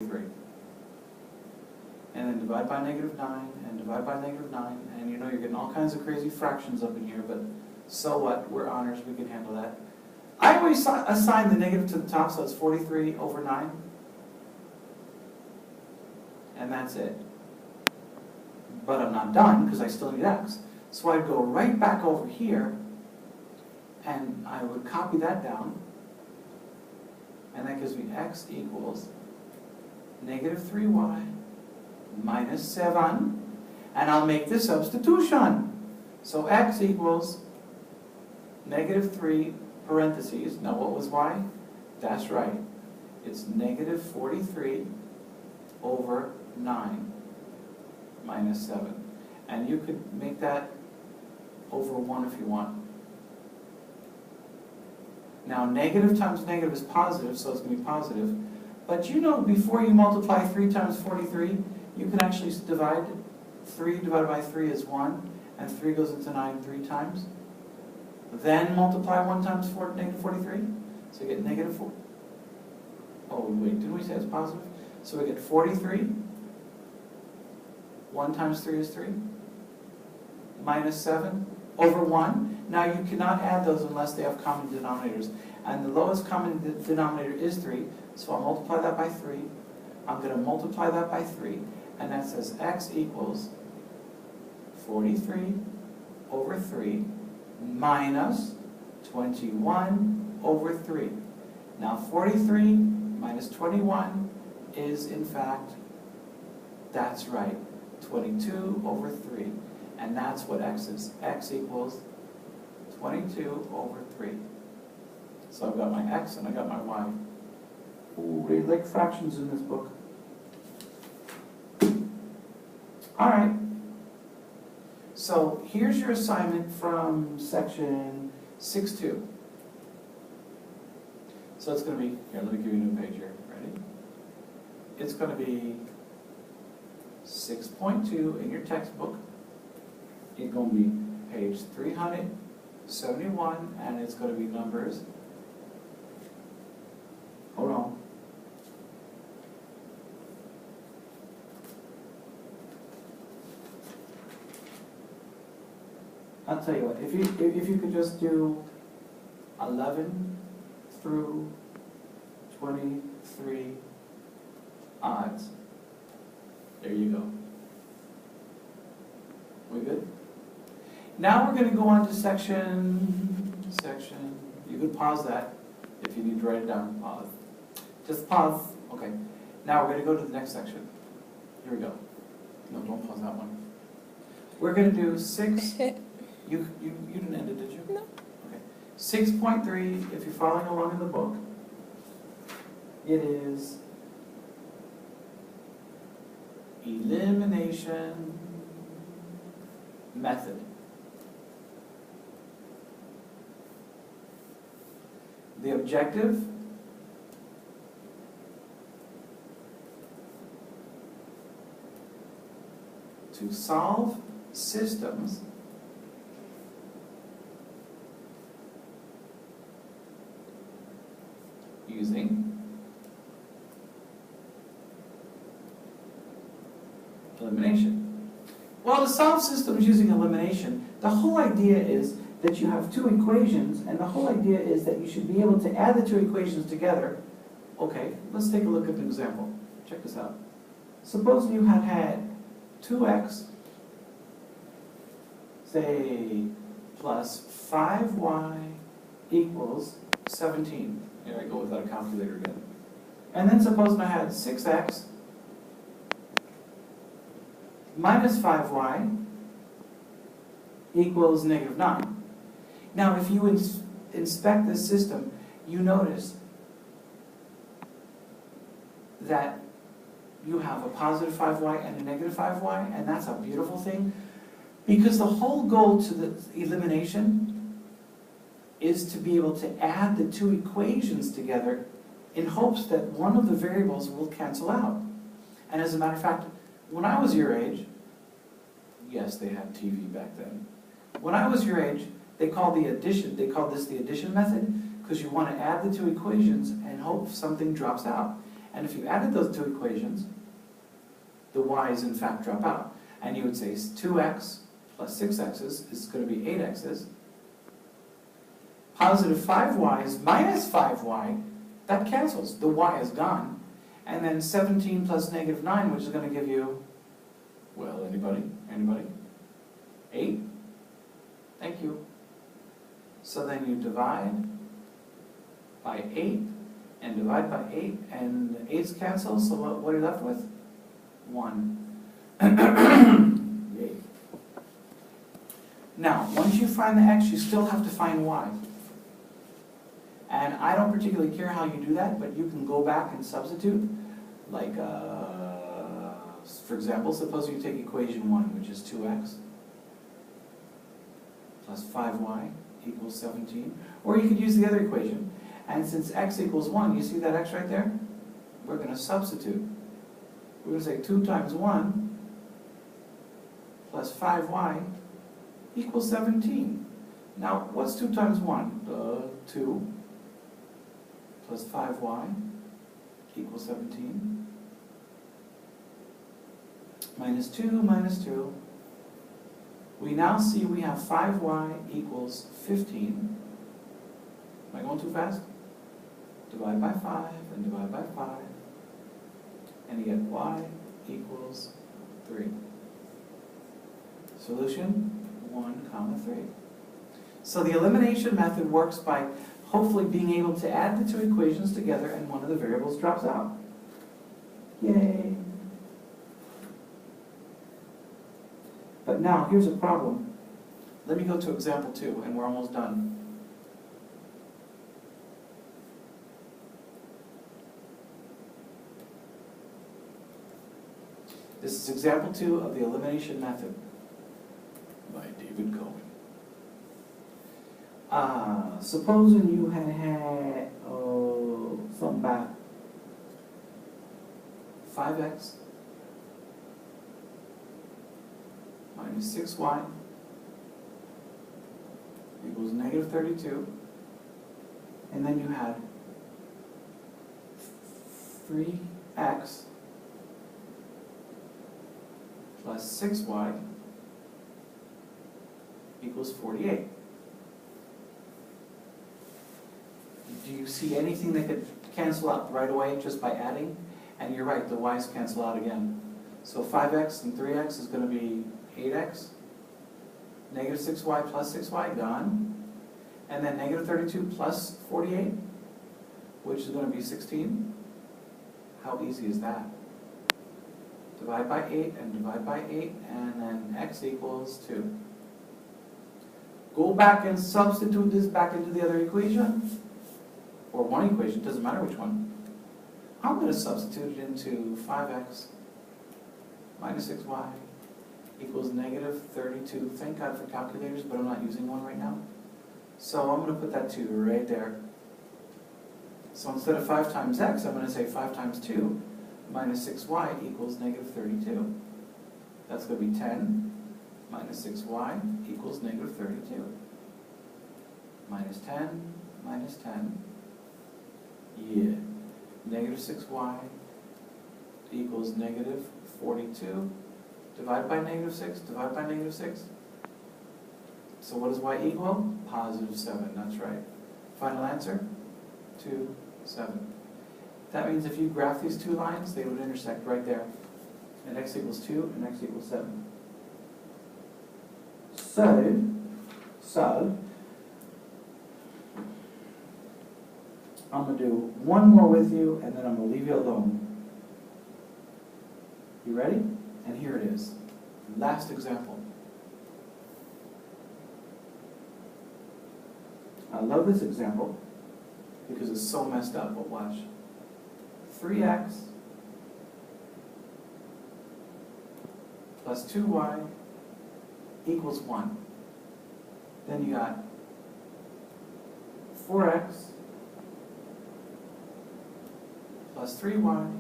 3. And then divide by -9, and divide by -9, and you know you're getting all kinds of crazy fractions up in here, but so what? We're honors, we can handle that. I always assign the negative to the top, so it's 43 over 9. And that's it. But I'm not done, because I still need x. So I'd go right back over here, and I would copy that down, and that gives me x equals -3y minus 7, and I'll make the substitution. So x equals -3 parentheses. Now what was y? That's right. It's -43 over 9 minus 7. And you could make that over 1 if you want. Now negative times negative is positive, so it's going to be positive. But you know, before you multiply 3 times 43, you can actually divide 3 divided by 3 is 1, and 3 goes into 9 3 times. Then multiply 1 times -43, so you get -4. Oh wait, didn't we say it's positive? So we get 43, 1 times 3 is 3, minus 7 over 1. Now you cannot add those unless they have common denominators. And the lowest common denominator is 3, so I'll multiply that by 3. I'm going to multiply that by 3, and that says x equals 43 over 3 minus 21 over 3. Now 43 minus 21 is, in fact, that's right, 22 over 3. And that's what x is. X equals 22 over 3. So I've got my x and I got my y. Ooh, they like fractions in this book. All right. So here's your assignment from section 6.2. So it's going to be, here, let me give you a new page here. Ready? It's going to be 6.2 in your textbook. It's going to be page 371, and it's going to be numbers. Hold on. I'll tell you what, if you could just do 11 through 23 odds. There you go. We good? Now we're going to go on to section. You could pause that if you need to write it down. Pause. Just pause. Okay. Now we're going to go to the next section. Here we go. No, don't pause that one. We're going to do 6. You didn't end it, did you? No. Okay. 6.3, if you're following along in the book, it is elimination method. The objective to solve systems using elimination. Well, to solve systems using elimination, the whole idea is that you have 2 equations, and the whole idea is that you should be able to add the 2 equations together. Okay, let's take a look at an example. Check this out. Suppose you had 2x, say, plus 5y equals 17. Here I go without a calculator again. And then suppose I had 6x minus 5y equals -9. Now, if you inspect this system, you notice that you have a positive 5y and a negative 5y, and that's a beautiful thing, because the whole goal to the elimination is to be able to add the 2 equations together in hopes that one of the variables will cancel out. And as a matter of fact, when I was your age, yes, they had TV back then. When I was your age, they called this the addition method, because you want to add the 2 equations and hope something drops out. And if you added those two equations, the y's in fact drop out. And you would say 2x plus 6x's is going to be 8x's. Positive 5y's minus 5y, that cancels. The y is gone. And then 17 plus negative 9, which is going to give you, well, anybody? Anybody? 8? Thank you. So then you divide by 8 and divide by 8, and 8's cancel, so what are you left with? 1. Yay. Now, once you find the x, you still have to find y. And I don't particularly care how you do that, but you can go back and substitute. Like, for example, suppose you take equation 1, which is 2x plus 5y equals 17. Or you could use the other equation. And since x equals 1, you see that x right there? We're going to substitute. We're going to say 2 times 1 plus 5y equals 17. Now, what's 2 times 1? 2 plus 5y equals 17. Minus 2 minus 2. We now see we have 5y equals 15. Am I going too fast? Divide by 5 and divide by 5. And you get y equals 3. Solution 1 comma 3. So the elimination method works by hopefully being able to add the two equations together and one of the variables drops out. Yay! But now, here's a problem. Let me go to example 2, and we're almost done. This is example 2 of the elimination method by David Cohen. Supposing you had something about 5x minus 6y equals negative 32, and then you had 3x plus 6y equals 48. Do you see anything that could cancel out right away just by adding? And you're right, the y's cancel out again. So 5x and 3x is going to be 8x. Negative 6y plus 6y, gone. And then negative 32 plus 48, which is going to be 16. How easy is that? Divide by 8 and divide by 8, and then x equals 2. Go back and substitute this back into the other equation. Or one equation, doesn't matter which one. I'm going to substitute it into 5x minus 6y equals negative 32. Thank God for calculators, but I'm not using one right now. So I'm going to put that 2 right there. So instead of 5 times x, I'm going to say 5 times 2 minus 6y equals negative 32. That's going to be 10 minus 6y equals negative 32. Minus 10 minus 10. Yeah. Negative 6y equals negative 42. Divide by negative 6, divide by negative 6. So what does y equal? Positive 7, that's right. Final answer? 2, 7. That means if you graph these two lines, they would intersect right there. And x equals 2 and x equals 7. So, I'm going to do one more with you, and then I'm going to leave you alone. You ready? And here it is. Last example. I love this example because it's so messed up, but watch. 3x plus 2y equals 1. Then you got 4x plus 3y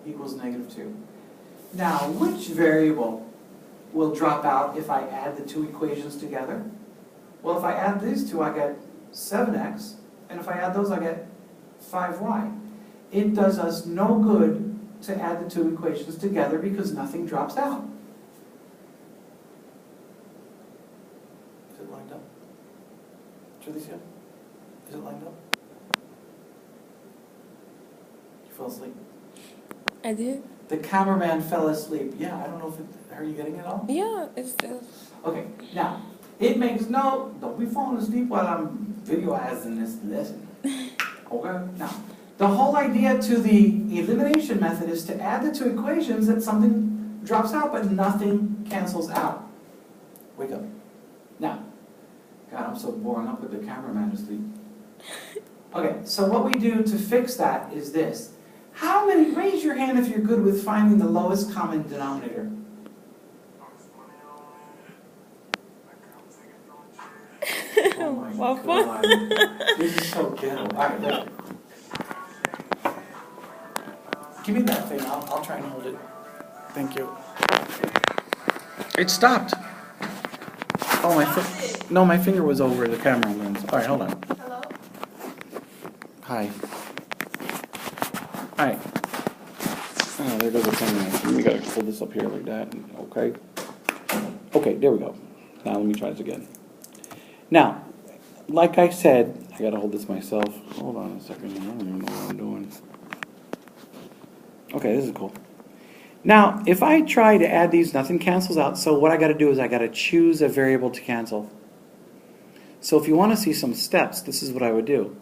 equals negative 2. Now, which variable will drop out if I add the two equations together? Well, if I add these two, I get 7x, and if I add those, I get 5y. it does us no good to add the two equations together because nothing drops out. Is it lined up? Tricia? Is it lined up? You fell asleep? I did? The cameraman fell asleep. Yeah, I don't know if it, are you getting it all? Yeah, it's still. Okay, now, it makes no, don't be falling asleep while I'm videoizing this lesson. Okay, now, the whole idea to the elimination method is to add the two equations that something drops out, but nothing cancels out. Wake up. Now, God, I'm so boring, I'll put the cameraman to sleep. Okay, so what we do to fix that is this. How many, raise your hand if you're good with finding the lowest common denominator. Oh my God. This is so ghetto. All right, look. Give me that thing. I'll try and hold it. Thank you. It stopped. Oh, my finger was over the camera lens. All right, hold on. Hello? Hi. All right. Oh, there goes the thing. We gotta pull this up here like that. Okay. Okay, there we go. Now let me try this again. Now, like I said, I gotta hold this myself. Hold on a second. I don't even know what I'm doing. Okay, this is cool. Now, if I try to add these, nothing cancels out. So what I gotta do is I gotta choose a variable to cancel. So if you want to see some steps, this is what I would do.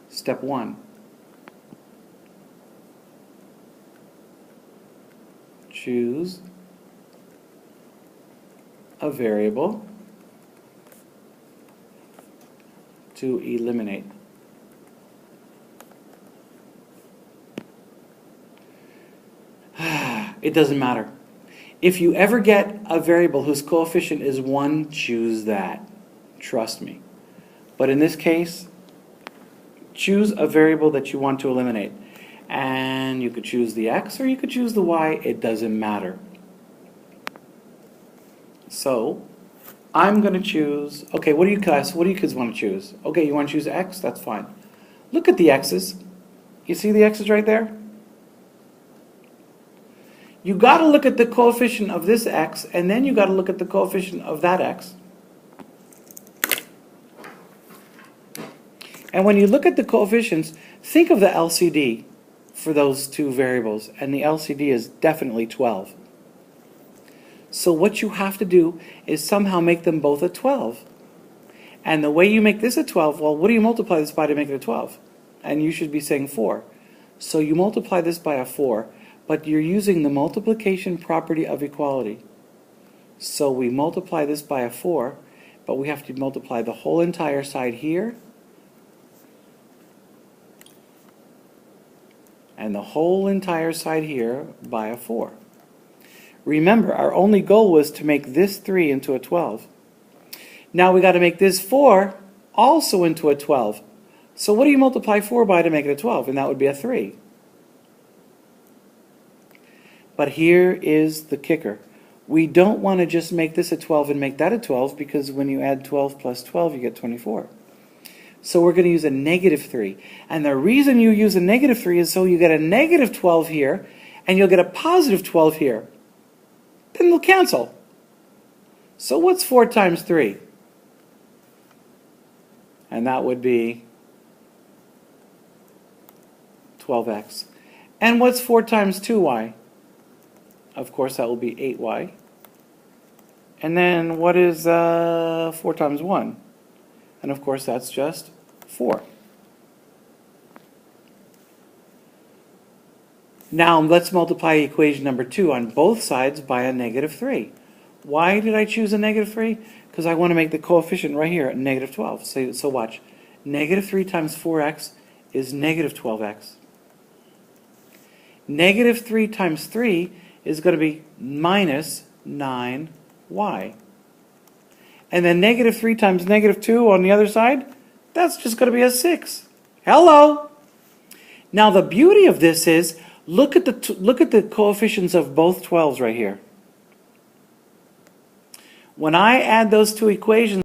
Step 1. Choose a variable to eliminate. It doesn't matter. If you ever get a variable whose coefficient is 1, choose that. Trust me. But in this case, choose a variable that you want to eliminate. And you could choose the x or you could choose the y. It doesn't matter. So, I'm going to choose, okay, what do you kids want to choose? Okay, you want to choose x? That's fine. Look at the x's. You see the x's right there? You got to look at the coefficient of this x, and then you got to look at the coefficient of that x. And when you look at the coefficients, think of the LCD for those two variables, and the LCD is definitely 12. So what you have to do is somehow make them both a 12. And the way you make this a 12, well, what do you multiply this by to make it a 12? And you should be saying 4. So you multiply this by a 4, but you're using the multiplication property of equality. So we multiply this by a 4, but we have to multiply the whole entire side here and the whole entire side here by a 4. Remember, our only goal was to make this 3 into a 12. Now we got to make this 4 also into a 12. So what do you multiply 4 by to make it a 12? And that would be a 3. But here is the kicker. We don't want to just make this a 12 and make that a 12, because when you add 12 plus 12, you get 24. So we're going to use a negative 3. And the reason you use a negative 3 is so you get a negative 12 here, and you'll get a positive 12 here. Then they'll cancel. So what's 4 times 3? And that would be 12x. And what's 4 times 2y? Of course, that will be 8y. And then what is 4 times 1? And of course, that's just 4. Now let's multiply equation number 2 on both sides by a negative 3. Why did I choose a negative 3? Because I want to make the coefficient right here at negative 12. So watch. Negative 3 times 4x is negative 12x. Negative 3 times 3 is going to be minus 9y. And then negative 3 times negative 2 on the other side, that's just going to be a 6. Hello! Now the beauty of this is, look at the coefficients of both 12s right here. When I add those two equations,